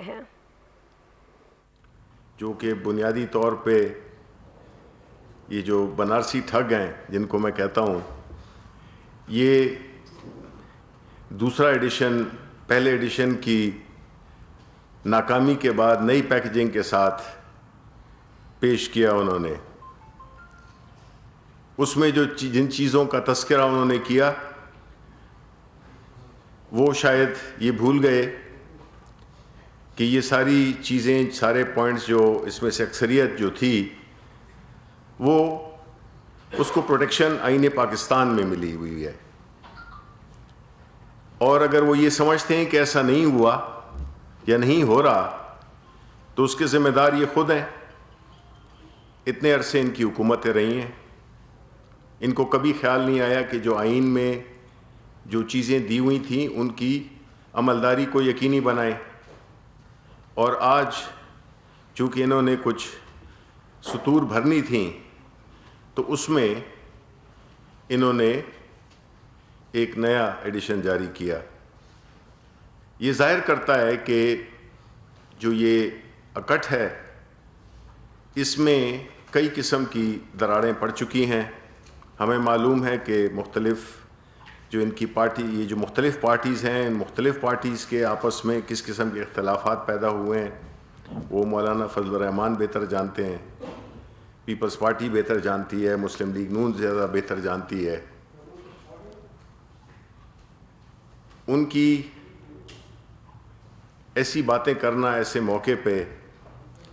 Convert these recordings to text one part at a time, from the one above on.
ہیں۔ جو کہ بنیادی طور پہ یہ جو بنارسی ٹھگ ہیں جن کو میں کہتا ہوں، یہ دوسرا ایڈیشن پہلے ایڈیشن کی ناکامی کے بعد نئی پیکیجنگ کے ساتھ پیش کیا انہوں نے۔ اس میں جو جن چیزوں کا تذکرہ انہوں نے کیا وہ شاید یہ بھول گئے کہ یہ ساری چیزیں، سارے پوائنٹس جو اس میں سے اکثریت جو تھی وہ اس کو پروٹیکشن آئین پاکستان میں ملی ہوئی ہے، اور اگر وہ یہ سمجھتے ہیں کہ ایسا نہیں ہوا یا نہیں ہو رہا تو اس کے ذمہ دار یہ خود ہیں۔ اتنے عرصے ان کی حکومتیں رہی ہیں، ان کو کبھی خیال نہیں آیا کہ جو آئین میں جو چیزیں دی ہوئی تھیں ان کی عملداری کو یقینی بنائیں، اور آج چونکہ انہوں نے کچھ سطور بھرنی تھیں تو اس میں انہوں نے ایک نیا ایڈیشن جاری کیا۔ یہ ظاہر کرتا ہے کہ جو یہ اکٹھ ہے اس میں کئی قسم کی دراڑیں پڑ چکی ہیں۔ ہمیں معلوم ہے کہ مختلف جو ان کی پارٹی، یہ جو مختلف پارٹیز ہیں، ان مختلف پارٹیز کے آپس میں کس قسم کے اختلافات پیدا ہوئے ہیں وہ مولانا فضل الرحمان بہتر جانتے ہیں، پیپلز پارٹی بہتر جانتی ہے، مسلم لیگ نون زیادہ بہتر جانتی ہے۔ ان کی ایسی باتیں کرنا ایسے موقع پہ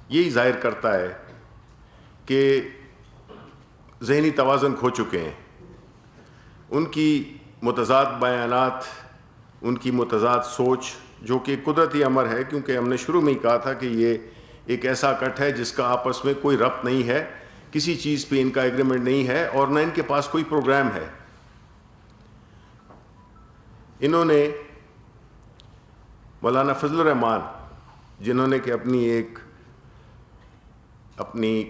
یہی ظاہر کرتا ہے کہ ذہنی توازن کھو چکے ہیں۔ ان کی متضاد بیانات، ان کی متضاد سوچ، جو کہ قدرتی امر ہے، کیونکہ ہم نے شروع میں ہی کہا تھا کہ یہ ایک ایسا اکٹھ ہے جس کا آپس میں کوئی ربط نہیں ہے، کسی چیز پہ ان کا ایگریمنٹ نہیں ہے، اور نہ ان کے پاس کوئی پروگرام ہے۔ انہوں نے مولانا فضل الرحمان، جنہوں نے کہ اپنی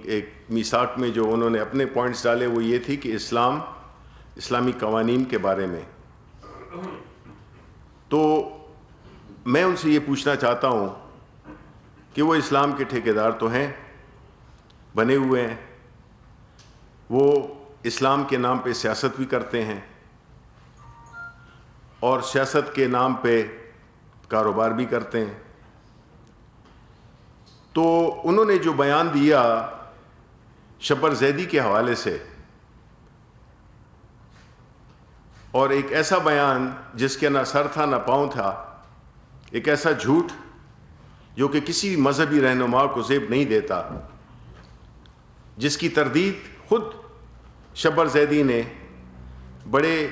ایک میثاق میں جو انہوں نے اپنے پوائنٹس ڈالے وہ یہ تھی کہ اسلامی قوانین کے بارے میں، تو میں ان سے یہ پوچھنا چاہتا ہوں کہ وہ اسلام کے ٹھیکیدار تو ہیں، بنے ہوئے ہیں، وہ اسلام کے نام پہ سیاست بھی کرتے ہیں اور سیاست کے نام پہ کاروبار بھی کرتے ہیں، تو انہوں نے جو بیان دیا شبر زیدی کے حوالے سے، اور ایک ایسا بیان جس کے نہ سر تھا نہ پاؤں تھا، ایک ایسا جھوٹ جو کہ کسی مذہبی رہنما کو زیب نہیں دیتا، جس کی تردید خود شبر زیدی نے بڑے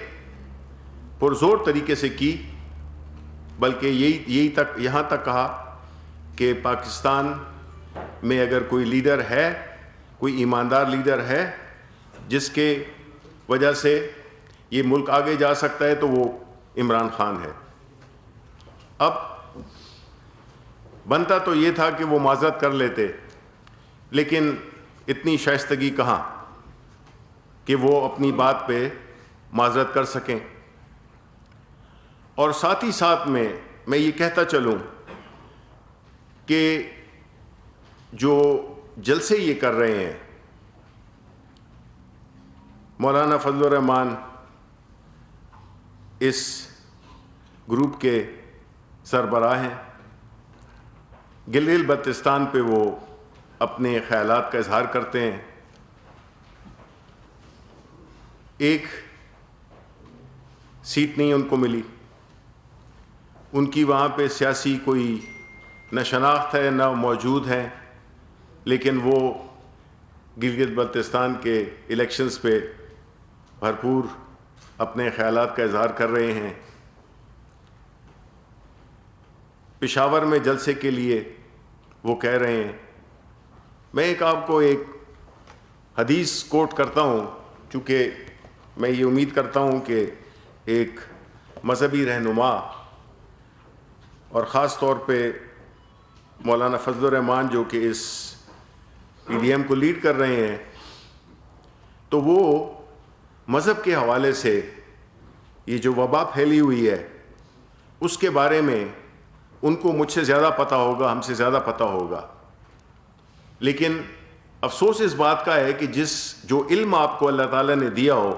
پرزور طریقے سے کی، بلکہ یہاں تک کہا کہ پاکستان میں اگر کوئی لیڈر ہے، کوئی ایماندار لیڈر ہے جس کے وجہ سے یہ ملک آگے جا سکتا ہے تو وہ عمران خان ہے۔ اب بنتا تو یہ تھا کہ وہ معذرت کر لیتے، لیکن اتنی شائستگی کہاں کہ وہ اپنی بات پہ معذرت کر سکیں۔ اور ساتھ ہی ساتھ میں یہ کہتا چلوں کہ جو جلسے یہ کر رہے ہیں، مولانا فضل الرحمان اس گروپ کے سربراہ ہیں، گلگت بلتستان پہ وہ اپنے خیالات کا اظہار کرتے ہیں۔ ایک سیٹ نہیں ان کو ملی، ان کی وہاں پہ سیاسی کوئی نہ شناخت ہے نہ موجود ہے، لیکن وہ گلگت بلتستان کے الیکشنز پہ بھرپور اپنے خیالات کا اظہار کر رہے ہیں۔ پشاور میں جلسے کے لیے وہ کہہ رہے ہیں۔ میں آپ کو ایک حدیث کوٹ کرتا ہوں، چونکہ میں یہ امید کرتا ہوں کہ ایک مذہبی رہنما اور خاص طور پہ مولانا فضل الرحمان جو کہ اس پی ڈی ایم کو لیڈ کر رہے ہیں، تو وہ مذہب کے حوالے سے یہ جو وبا پھیلی ہوئی ہے اس کے بارے میں ان کو مجھ سے زیادہ پتہ ہوگا، ہم سے زیادہ پتہ ہوگا، لیکن افسوس اس بات کا ہے کہ جو علم آپ کو اللہ تعالیٰ نے دیا ہو،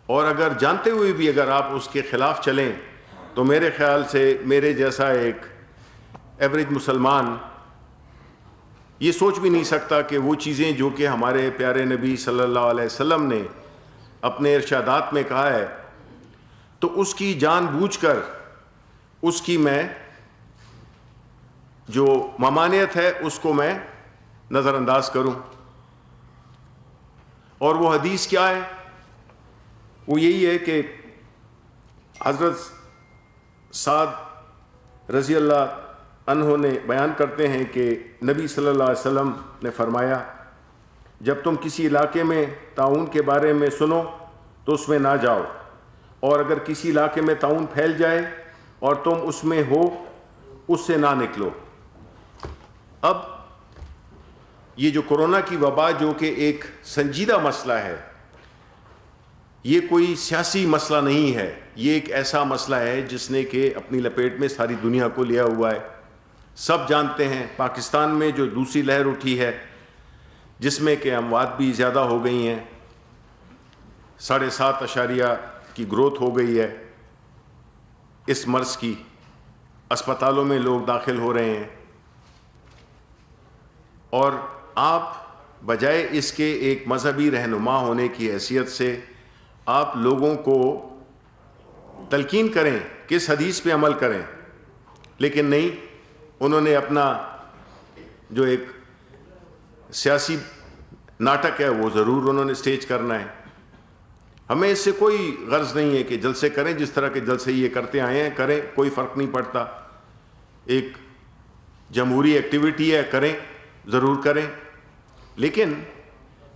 اور اگر جانتے ہوئے بھی اگر آپ اس کے خلاف چلیں، تو میرے خیال سے میرے جیسا ایک ایوریج مسلمان یہ سوچ بھی نہیں سکتا کہ وہ چیزیں جو کہ ہمارے پیارے نبی صلی اللہ علیہ وسلم نے اپنے ارشادات میں کہا ہے، تو اس کی جان بوجھ کر اس کی میں جو ممانعت ہے اس کو میں نظر انداز کروں۔ اور وہ حدیث کیا ہے؟ وہ یہی ہے کہ حضرت سعد رضی اللہ عنہ نے بیان کرتے ہیں کہ نبی صلی اللہ علیہ وسلم نے فرمایا، جب تم کسی علاقے میں طاعون کے بارے میں سنو تو اس میں نہ جاؤ، اور اگر کسی علاقے میں طاعون پھیل جائے اور تم اس میں ہو، اس سے نہ نکلو۔ اب یہ جو کورونا کی وبا جو کہ ایک سنجیدہ مسئلہ ہے، یہ کوئی سیاسی مسئلہ نہیں ہے، یہ ایک ایسا مسئلہ ہے جس نے کہ اپنی لپیٹ میں ساری دنیا کو لیا ہوا ہے۔ سب جانتے ہیں پاکستان میں جو دوسری لہر اٹھی ہے، جس میں کہ اموات بھی زیادہ ہو گئی ہیں، 7.5 کی گروتھ ہو گئی ہے اس مرض کی، اسپتالوں میں لوگ داخل ہو رہے ہیں، اور آپ بجائے اس کے ایک مذہبی رہنما ہونے کی حیثیت سے آپ لوگوں کو تلقین کریں کہ اس حدیث پہ عمل کریں، لیکن نہیں، انہوں نے اپنا جو ایک سیاسی ناٹک ہے وہ ضرور انہوں نے سٹیج کرنا ہے۔ ہمیں اس سے کوئی غرض نہیں ہے کہ جلسے کریں، جس طرح کے جلسے یہ کرتے آئے ہیں کریں، کوئی فرق نہیں پڑتا، ایک جمہوری ایکٹیویٹی ہے، کریں، ضرور کریں، لیکن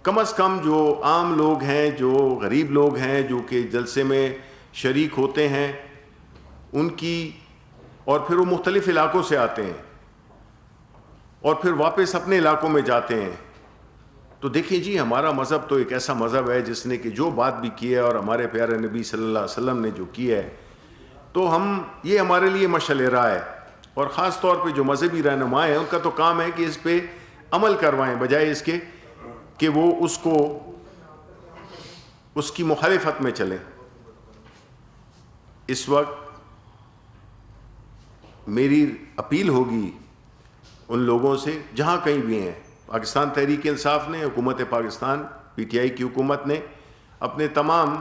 کم از کم جو عام لوگ ہیں، جو غریب لوگ ہیں، جو کہ جلسے میں شریک ہوتے ہیں، ان کی، اور پھر وہ مختلف علاقوں سے آتے ہیں اور پھر واپس اپنے علاقوں میں جاتے ہیں، تو دیکھیں جی ہمارا مذہب تو ایک ایسا مذہب ہے جس نے کہ جو بات بھی کی ہے، اور ہمارے پیارے نبی صلی اللہ علیہ وسلم نے جو کی ہے، تو یہ ہمارے لیے مشعل راہ ہے، اور خاص طور پہ جو مذہبی رہنما ہیں ان کا تو کام ہے کہ اس پہ عمل کروائیں، بجائے اس کے کہ وہ اس کی مخالفت میں چلیں۔ اس وقت میری اپیل ہوگی ان لوگوں سے جہاں کہیں بھی ہیں، پاکستان تحریک انصاف نے، حکومت پاکستان، پی ٹی آئی کی حکومت نے اپنے تمام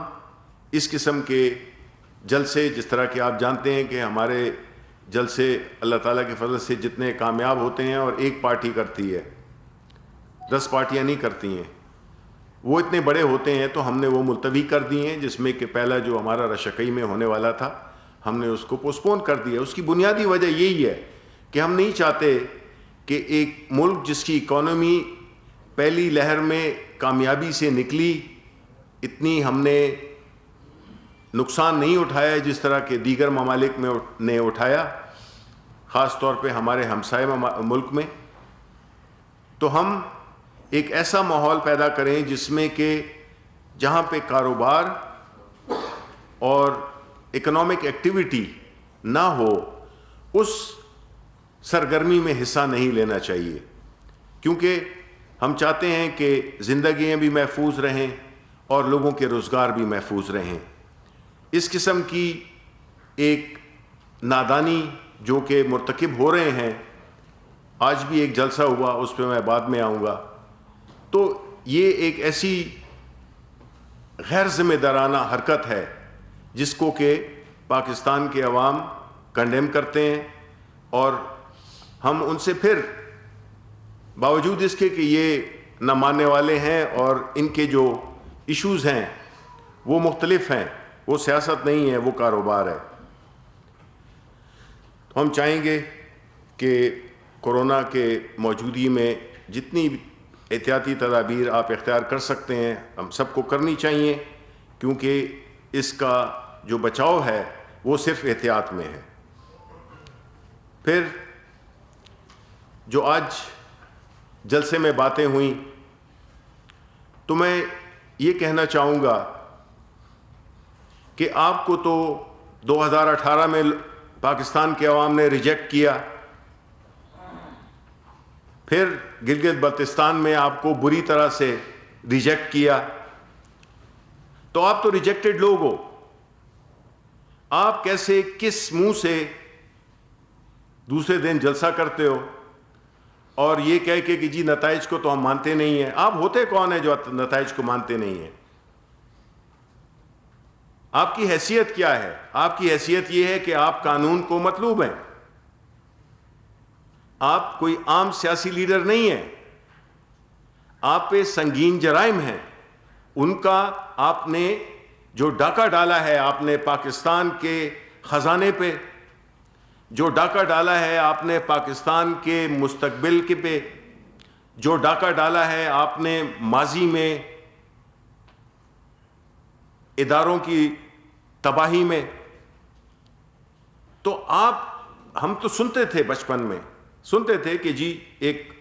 اس قسم کے جلسے، جس طرح کہ آپ جانتے ہیں کہ ہمارے جلسے اللہ تعالیٰ کے فضل سے جتنے کامیاب ہوتے ہیں، اور ایک پارٹی کرتی ہے، 10 پارٹیاں نہیں کرتی ہیں، وہ اتنے بڑے ہوتے ہیں، تو ہم نے وہ ملتوی کر دی ہیں، جس میں کہ پہلا جو ہمارا رشکئی میں ہونے والا تھا ہم نے اس کو پوسٹ پون کر دیا۔ اس کی بنیادی وجہ یہی ہے کہ ہم نہیں چاہتے کہ ایک ملک جس کی اکانومی پہلی لہر میں کامیابی سے نکلی، اتنی ہم نے نقصان نہیں اٹھایا جس طرح کہ دیگر ممالک میں نے اٹھایا، خاص طور پہ ہمارے ہمسائے ملک میں، تو ہم ایک ایسا ماحول پیدا کریں جس میں کہ جہاں پہ کاروبار اور اکنامک ایکٹیویٹی نہ ہو، اس سرگرمی میں حصہ نہیں لینا چاہیے، کیونکہ ہم چاہتے ہیں کہ زندگیاں بھی محفوظ رہیں اور لوگوں کے روزگار بھی محفوظ رہیں۔ اس قسم کی ایک نادانی جو کہ مرتکب ہو رہے ہیں، آج بھی ایک جلسہ ہوا، اس پہ میں بعد میں آؤں گا، تو یہ ایک ایسی غیر ذمہ دارانہ حرکت ہے جس کو کہ پاکستان کے عوام کنڈیم کرتے ہیں، اور ہم ان سے پھر باوجود اس کے کہ یہ نہ ماننے والے ہیں اور ان کے جو ایشوز ہیں وہ مختلف ہیں، وہ سیاست نہیں ہے، وہ کاروبار ہے، تو ہم چاہیں گے کہ کورونا کے موجودگی میں جتنی احتیاطی تدابیر آپ اختیار کر سکتے ہیں ہم سب کو کرنی چاہیے، کیونکہ اس کا جو بچاؤ ہے وہ صرف احتیاط میں ہے۔ پھر جو آج جلسے میں باتیں ہوئیں، تو میں یہ کہنا چاہوں گا کہ آپ کو تو 2018 میں پاکستان کے عوام نے ریجیکٹ کیا، پھر گلگت بلتستان میں آپ کو بری طرح سے ریجیکٹ کیا، تو آپ تو ریجیکٹڈ لوگ ہو. آپ کیسے کس منہ سے دوسرے دن جلسہ کرتے ہو اور یہ کہہ کے کہ جی نتائج کو تو ہم مانتے نہیں ہیں؟ آپ ہوتے کون ہیں جو نتائج کو مانتے نہیں ہیں؟ آپ کی حیثیت کیا ہے؟ آپ کی حیثیت یہ ہے کہ آپ قانون کو مطلوب ہیں. آپ کوئی عام سیاسی لیڈر نہیں ہیں. آپ پہ سنگین جرائم ہیں. ان کا آپ نے جو ڈاکہ ڈالا ہے، آپ نے پاکستان کے خزانے پہ جو ڈاکہ ڈالا ہے، آپ نے پاکستان کے مستقبل کے پہ جو ڈاکہ ڈالا ہے، آپ نے ماضی میں اداروں کی تباہی میں. تو ہم تو سنتے تھے، بچپن میں سنتے تھے کہ جی ایک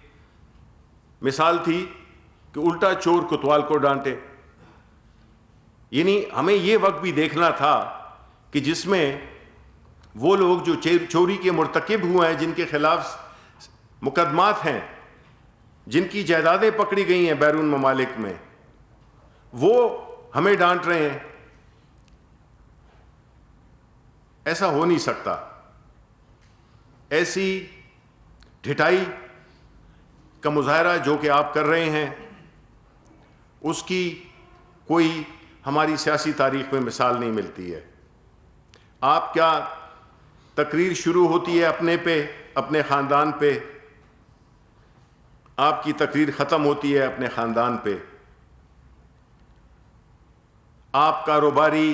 مثال تھی کہ الٹا چور کوتوال کو ڈانٹے. یعنی ہمیں یہ وقت بھی دیکھنا تھا کہ جس میں وہ لوگ جو چوری کے مرتکب ہوئے ہیں، جن کے خلاف مقدمات ہیں، جن کی جائیدادیں پکڑی گئی ہیں بیرون ممالک میں، وہ ہمیں ڈانٹ رہے ہیں. ایسا ہو نہیں سکتا. ایسی ڈھٹائی کا مظاہرہ جو کہ آپ کر رہے ہیں، اس کی کوئی ہماری سیاسی تاریخ میں مثال نہیں ملتی ہے. آپ کیا تقریر شروع ہوتی ہے اپنے پہ، اپنے خاندان پہ، آپ کی تقریر ختم ہوتی ہے اپنے خاندان پہ. آپ کاروباری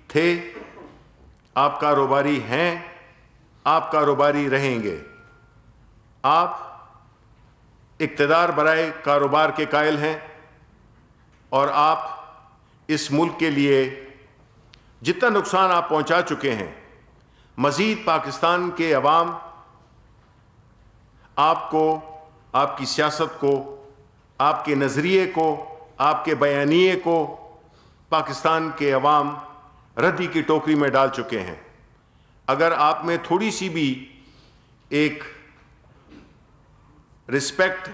تھے، آپ کاروباری ہیں، آپ کاروباری رہیں گے. آپ اقتدار برائے کاروبار کے قائل ہیں، اور آپ اس ملک کے لیے جتنا نقصان آپ پہنچا چکے ہیں، مزید پاکستان کے عوام آپ کو، آپ کی سیاست کو، آپ کے نظریے کو، آپ کے بیانیے کو پاکستان کے عوام ردی کی ٹوکری میں ڈال چکے ہیں. اگر آپ میں تھوڑی سی بھی ایک رسپیکٹ،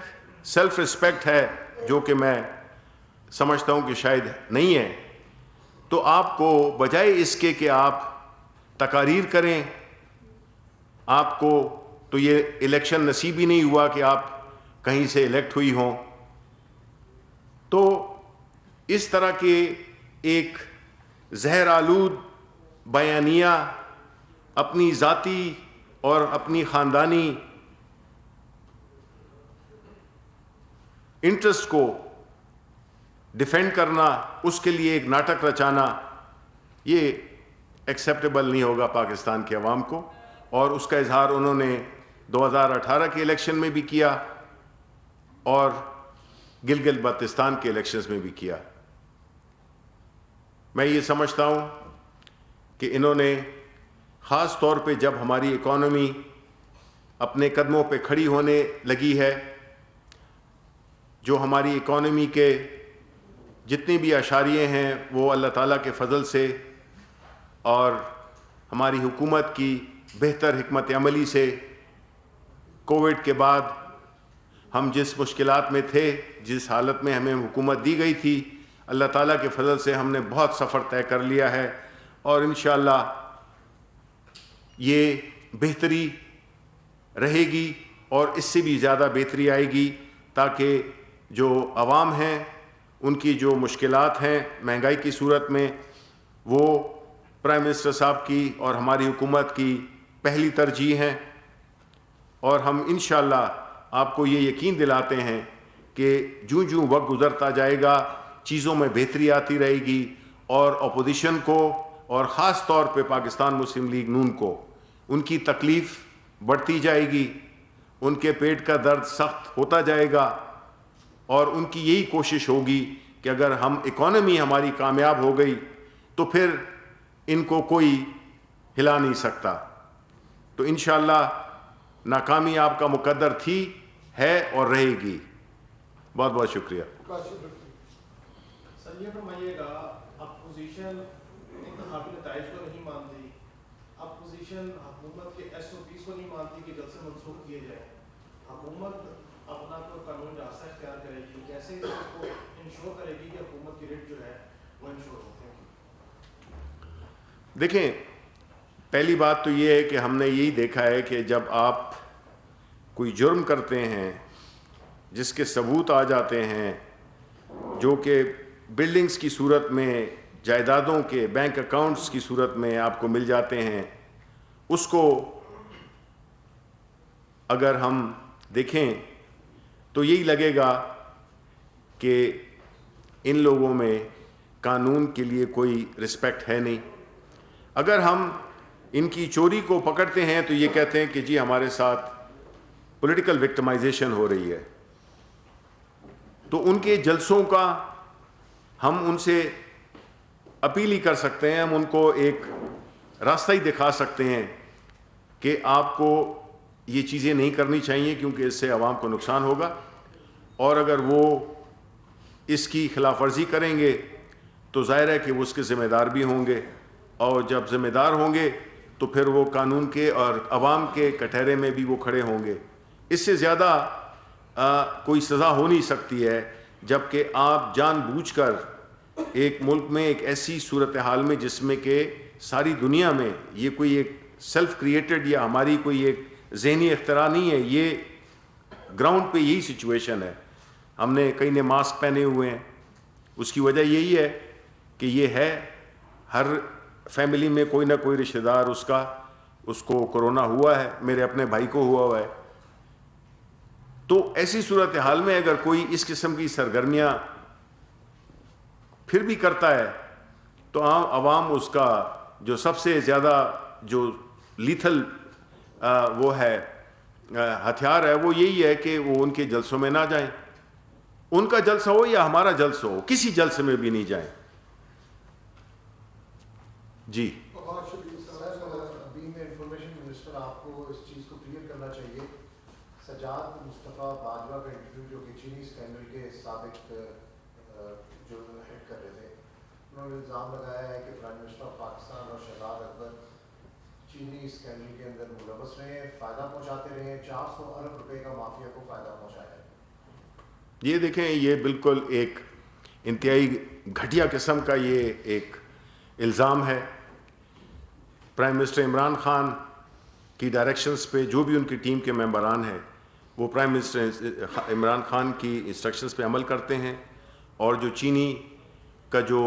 سیلف رسپیکٹ ہے، جو کہ میں سمجھتا ہوں کہ شاید نہیں ہے، تو آپ کو بجائے اس کے کہ آپ تقاریر کریں، آپ کو تو یہ الیکشن نصیب ہی نہیں ہوا کہ آپ کہیں سے الیکٹ ہوئی ہوں. تو اس طرح کے ایک زہر آلود بیانیہ اپنی ذاتی اور اپنی خاندانی انٹرسٹ کو ڈیفینڈ کرنا، اس کے لیے ایک ناٹک رچانا، یہ ایکسیپٹیبل نہیں ہوگا پاکستان کے عوام کو. اور اس کا اظہار انہوں نے 2018 کے الیکشن میں بھی کیا اور گلگت بلتستان کے الیکشنز میں بھی کیا. میں یہ سمجھتا ہوں کہ انہوں نے خاص طور پہ جب ہماری اکانومی اپنے قدموں پہ کھڑی ہونے لگی ہے، جو ہماری اکانومی کے جتنے بھی اشاریے ہیں وہ اللہ تعالیٰ کے فضل سے اور ہماری حکومت کی بہتر حکمت عملی سے، کووڈ کے بعد ہم جس مشکلات میں تھے، جس حالت میں ہمیں حکومت دی گئی تھی، اللہ تعالیٰ کے فضل سے ہم نے بہت سفر طے کر لیا ہے، اور انشاءاللہ یہ بہتری رہے گی اور اس سے بھی زیادہ بہتری آئے گی، تاکہ جو عوام ہیں ان کی جو مشکلات ہیں مہنگائی کی صورت میں، وہ پرائم منسٹر صاحب کی اور ہماری حکومت کی پہلی ترجیح ہیں. اور ہم انشاءاللہ آپ کو یہ یقین دلاتے ہیں کہ جوں وقت گزرتا جائے گا چیزوں میں بہتری آتی رہے گی، اور اپوزیشن کو اور خاص طور پہ پاکستان مسلم لیگ نون کو ان کی تکلیف بڑھتی جائے گی، ان کے پیٹ کا درد سخت ہوتا جائے گا، اور ان کی یہی کوشش ہوگی کہ اگر ہم اکانومی ہماری کامیاب ہو گئی تو پھر ان کو کوئی ہلا نہیں سکتا. تو انشاءاللہ ناکامی آپ کا مقدر تھی، ہے اور رہے گی. بہت بہت شکریہ. سر یہ فرمائیے گا، اپوزیشن انتخابی نتائج کو نہیں مانتی، اپوزیشن حکومت کے ایس او پیز کو نہیں مانتی کہ جلسے منسوخ کیے جائیں. حکومت اپنا کوئی قانونی راستہ اختیار کرے گی, کیسے اس کو انشور کرے گی کہ حکومت کی ریٹ جو ہے وہ انشور ہو؟ دیکھیں, پہلی بات تو یہ ہے کہ ہم نے یہی دیکھا ہے کہ جب آپ کوئی جرم کرتے ہیں جس کے ثبوت آ جاتے ہیں, جو کہ بلڈنگز کی صورت میں, جائیدادوں کے بینک اکاؤنٹس کی صورت میں آپ کو مل جاتے ہیں, اس کو اگر ہم دیکھیں تو یہی لگے گا کہ ان لوگوں میں قانون کے لیے کوئی رسپیکٹ ہے نہیں. اگر ہم ان کی چوری کو پکڑتے ہیں تو یہ کہتے ہیں کہ جی ہمارے ساتھ پولیٹیکل وکٹمائزیشن ہو رہی ہے. تو ان کے جلسوں کا ہم ان سے اپیل ہی کر سکتے ہیں, ہم ان کو ایک راستہ ہی دکھا سکتے ہیں کہ آپ کو یہ چیزیں نہیں کرنی چاہیے کیونکہ اس سے عوام کو نقصان ہوگا, اور اگر وہ اس کی خلاف ورزی کریں گے تو ظاہر ہے کہ وہ اس کے ذمہ دار بھی ہوں گے, اور جب ذمہ دار ہوں گے تو پھر وہ قانون کے اور عوام کے کٹہرے میں بھی وہ کھڑے ہوں گے. اس سے زیادہ کوئی سزا ہو نہیں سکتی ہے جبکہ آپ جان بوجھ کر ایک ملک میں ایک ایسی صورتحال میں جس میں کہ ساری دنیا میں یہ کوئی ایک سیلف کریٹڈ یا ہماری کوئی ایک ذہنی اختراع نہیں ہے, یہ گراؤنڈ پہ یہی سچویشن ہے. ہم نے کئی نے ماسک پہنے ہوئے ہیں, اس کی وجہ یہی ہے کہ یہ ہے ہر فیملی میں کوئی نہ کوئی رشتہ دار اس کو کرونا ہوا ہے, میرے اپنے بھائی کو ہوا ہے. تو ایسی صورتحال میں اگر کوئی اس قسم کی سرگرمیاں پھر بھی کرتا ہے تو عوام اس کا جو سب سے زیادہ جو لیتھل وہ ہے ہتھیار ہے وہ یہی ہے کہ وہ ان کے جلسوں میں نہ جائیں. ان کا جلسہ ہو یا ہمارا جلسہ ہو, کسی جلسے میں بھی نہیں جائیں. جی سجاد مصطفیٰ باجوہ کا انٹرویو جو کہ چینی اسکینڈل کے سابق جو ہیڈ کر رہے تھے, انہوں نے الزام لگایا ہے کہ پرائم منسٹر آف پاکستان اور شہزاد اکبر چینی اسکینڈل کے اندر ملوث رہے ہیں, فائدہ پہنچاتے رہے ہیں, 400 ارب روپے کا مافیا کو فائدہ پہنچایا ہے. یہ دیکھیں, یہ بالکل ایک انتہائی گھٹیا قسم کا یہ ایک الزام ہے. پرائم منسٹر عمران خان کی ڈائریکشنز پہ جو بھی ان کی ٹیم کے ممبران ہیں وہ پرائم منسٹر عمران خان کی انسٹرکشنز پہ عمل کرتے ہیں, اور جو چینی کا جو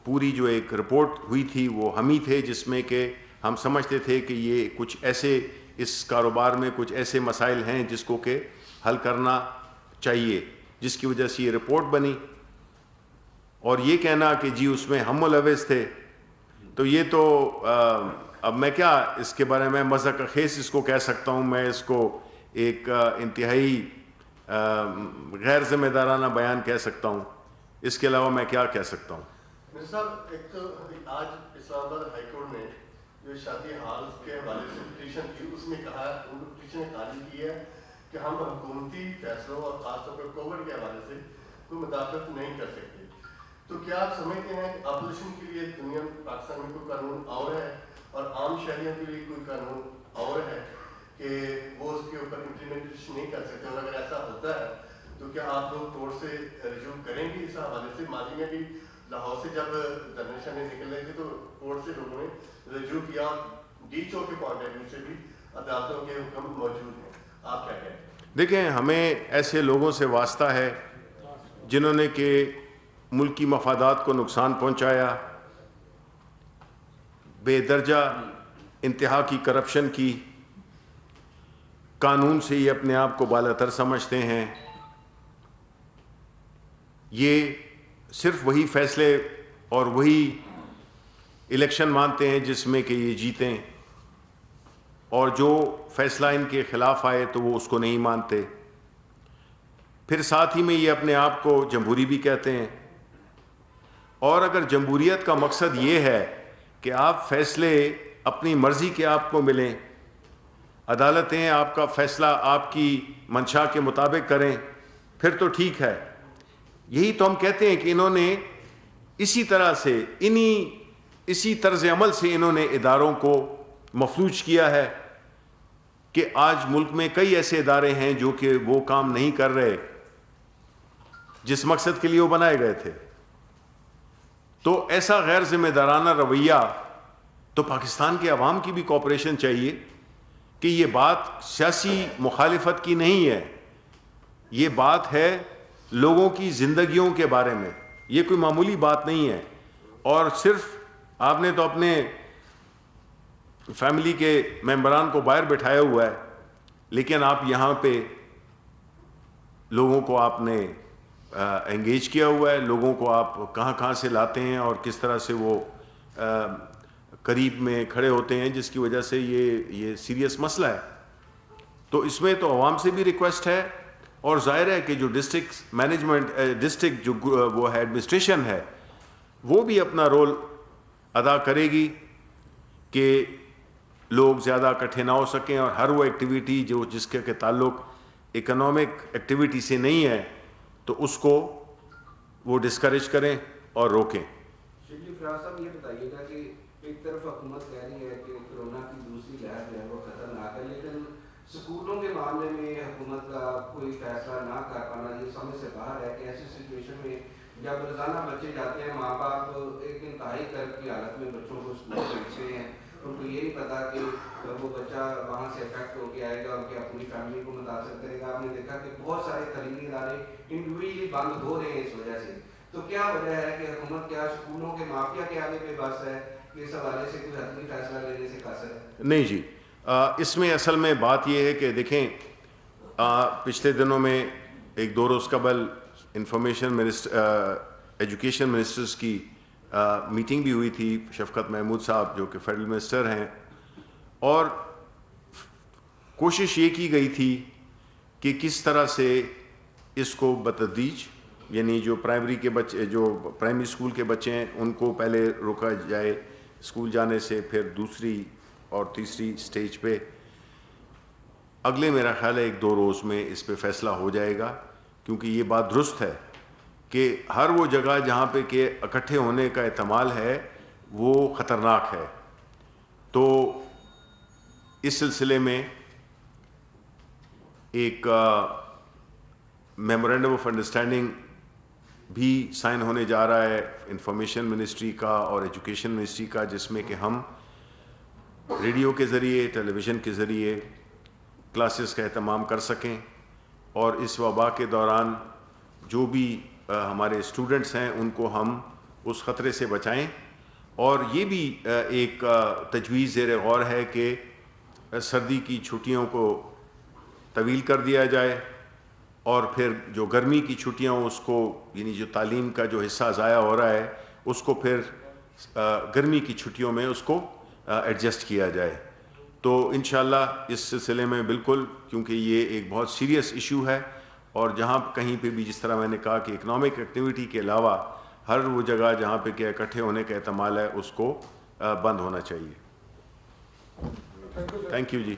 پوری جو ایک رپورٹ ہوئی تھی وہ ہم ہی تھے جس میں کہ ہم سمجھتے تھے کہ یہ کچھ ایسے اس کاروبار میں کچھ ایسے مسائل ہیں جس کو کہ حل کرنا چاہیے, جس کی وجہ سے یہ رپورٹ بنی. اور یہ کہنا کہ جی اس میں ہم ملوث تھے, تو یہ تو اب میں کیا اس کے بارے میں مذہق خیز اس کو کہہ سکتا ہوں, میں اس کو ایک انتہائی غیر ذمہ دارانہ بیان کہہ سکتا ہوں. اس کے علاوہ میں کیا کہہ سکتا ہوں. مرزا صاحب, ایک تو آج اسلام آباد ہائی کورٹ نے جو شادی ہال کے حوالے سے پٹیشن کی, اس میں کہا, پٹیشن نے تعلیم کی ہے کہ ہم حکومتی فیصلوں اور خاص طور پر کووڈ کے حوالے سے کوئی مداخلت نہیں کر سکتے. تو کیا آپ سمجھتے ہیں کہ اپوزیشن کے لیے دنیا پاکستان میں کوئی قانون اور ہے اور عام شہریوں کے لیے کوئی قانون اور ہے کہ وہ اس کے اوپر امپلیمنٹیشن نہیں کر سکتے, اور اگر ایسا ہوتا ہے تو کیا آپ لوگ کورٹ سے رجوع کریں گے اس حوالے سے؟ ماضی میں بھی لاہور سے جب دھرنے شرنے نکل رہے تھے تو کورٹ سے لوگوں نے رجوع کیا, ڈی چو کے پوائنٹ آف ویو سے بھی عدالتوں کے حکم موجود ہیں, آپ کیا کہتے ہیں؟ دیکھیں, ہمیں ایسے لوگوں سے واسطہ ہے جنہوں نے کہ ملکی مفادات کو نقصان پہنچایا, بے درجہ انتہا کی کرپشن کی, قانون سے یہ اپنے آپ کو بالاتر سمجھتے ہیں. یہ صرف وہی فیصلے اور وہی الیکشن مانتے ہیں جس میں کہ یہ جیتیں, اور جو فیصلہ ان کے خلاف آئے تو وہ اس کو نہیں مانتے. پھر ساتھ ہی میں یہ اپنے آپ کو جمہوری بھی کہتے ہیں. اور اگر جمہوریت کا مقصد یہ ہے کہ آپ فیصلے اپنی مرضی کے آپ کو ملیں, عدالتیں آپ کا فیصلہ آپ کی منشا کے مطابق کریں, پھر تو ٹھیک ہے. یہی تو ہم کہتے ہیں کہ انہوں نے اسی طرح سے اسی طرز عمل سے انہوں نے اداروں کو مفلوج کیا ہے کہ آج ملک میں کئی ایسے ادارے ہیں جو کہ وہ کام نہیں کر رہے جس مقصد کے لیے وہ بنائے گئے تھے. تو ایسا غیر ذمہ دارانہ رویہ تو پاکستان کے عوام کی بھی کوآپریشن چاہیے کہ یہ بات سیاسی مخالفت کی نہیں ہے, یہ بات ہے لوگوں کی زندگیوں کے بارے میں, یہ کوئی معمولی بات نہیں ہے. اور صرف آپ نے تو اپنے فیملی کے ممبران کو باہر بٹھایا ہوا ہے, لیکن آپ یہاں پہ لوگوں کو آپ نے انگیج کیا ہوا ہے, لوگوں کو آپ کہاں کہاں سے لاتے ہیں اور کس طرح سے وہ قریب میں کھڑے ہوتے ہیں, جس کی وجہ سے یہ سیریس مسئلہ ہے. تو اس میں تو عوام سے بھی ریکویسٹ ہے, اور ظاہر ہے کہ جو ڈسٹرکٹ مینجمنٹ, ڈسٹرکٹ جو وہ ہے ایڈمنسٹریشن ہے, وہ بھی اپنا رول ادا کرے گی کہ لوگ زیادہ اکٹھے نہ ہو سکیں, اور ہر وہ ایکٹیویٹی جو جس کے تعلق اکنامک ایکٹیویٹی سے نہیں ہے تو اس کو وہ ڈسکریج کریں اور روکیں. شیخ فراز صاحب یہ بتائیے گا کہ ایک طرف حکومت کہہ رہی ہے کہ کرونا کی دوسری لہر جو ہے وہ خطرناک ہے, لیکن سکولوں کے معاملے میں حکومت کا کوئی فیصلہ نہ کر پانا یہ سمجھ سے باہر ہے کہ ایسی سچویشن میں جب روزانہ بچے جاتے ہیں, ماں باپ ایک انتہائی قرب کی حالت میں بچوں کو اسکول بھیجتے ہیں, ان کو یہ نہیں پتا کہ وہ بچہ وہاں سے افیکٹ ہو کے آئے گا اور کہ اپنی فیملی کو متاثر کرے گا. آپ نے دیکھا کہ بہت سارے تعلیمی ادارے انڈیویجلی بند ہو رہے ہیں اس وجہ سے. تو کیا وجہ ہے کہ حکومت کیا اسکولوں کے مافیا کے آگے پہ بس ہے کہ اس حوالے سے کوئی حتمی فیصلہ لینے سے قاصر ہے؟ نہیں جی, اس میں اصل میں بات یہ ہے کہ دیکھیں, پچھلے دنوں میں ایک 2 روز قبل ایجوکیشن منسٹرز کی میٹنگ بھی ہوئی تھی, شفقت محمود صاحب جو کہ فیڈرل منسٹر ہیں, اور کوشش یہ کی گئی تھی کہ کس طرح سے اس کو بتدریج, یعنی جو پرائمری کے بچے, جو پرائمری اسکول کے بچے ہیں ان کو پہلے روکا جائے اسکول جانے سے, پھر دوسری اور تیسری سٹیج پہ. اگلے میرا خیال ہے 1-2 روز میں اس پہ فیصلہ ہو جائے گا, کیونکہ یہ بات درست ہے کہ ہر وہ جگہ جہاں پہ کہ اکٹھے ہونے کا احتمال ہے وہ خطرناک ہے. تو اس سلسلے میں ایک میمورینڈم آف انڈرسٹینڈنگ بھی سائن ہونے جا رہا ہے انفارمیشن منسٹری کا اور ایجوکیشن منسٹری کا, جس میں کہ ہم ریڈیو کے ذریعے, ٹیلی ویژن کے ذریعے کلاسز کا اہتمام کر سکیں, اور اس وبا کے دوران جو بھی ہمارے اسٹوڈنٹس ہیں ان کو ہم اس خطرے سے بچائیں. اور یہ بھی ایک تجویز زیر غور ہے کہ سردی کی چھٹیوں کو طویل کر دیا جائے, اور پھر جو گرمی کی چھٹیاں اس کو, یعنی جو تعلیم کا جو حصہ ضائع ہو رہا ہے اس کو پھر گرمی کی چھٹیوں میں اس کو ایڈجسٹ کیا جائے. تو انشاءاللہ اس سلسلے میں بالکل, کیونکہ یہ ایک بہت سیریس ایشو ہے, اور جہاں کہیں پہ بھی جس طرح میں نے کہا کہ اکنامک ایکٹیویٹی کے علاوہ ہر وہ جگہ جہاں پہ کہ اکٹھے ہونے کا احتمال ہے اس کو بند ہونا چاہیے. Thank you G.